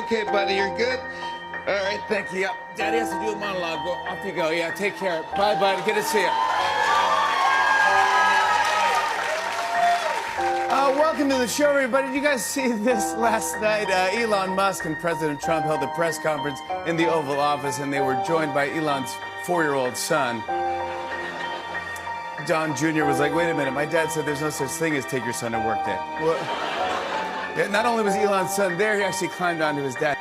Okay, buddy, you're good? All right, thank you. Yeah, Daddy has to do a monologue. Go, off you go. Yeah, take care. Bye, buddy. Good to see you. Welcome to the show, everybody. Did you guys see this last night? Elon Musk and President Trump held a press conference in the Oval Office, and they were joined by Elon's 4-year-old son. Don Jr. was like, wait a minute, my dad said there's no such thing as take your son to work day. Well, yeah, not only was Elon's son there, he actually climbed onto his dad.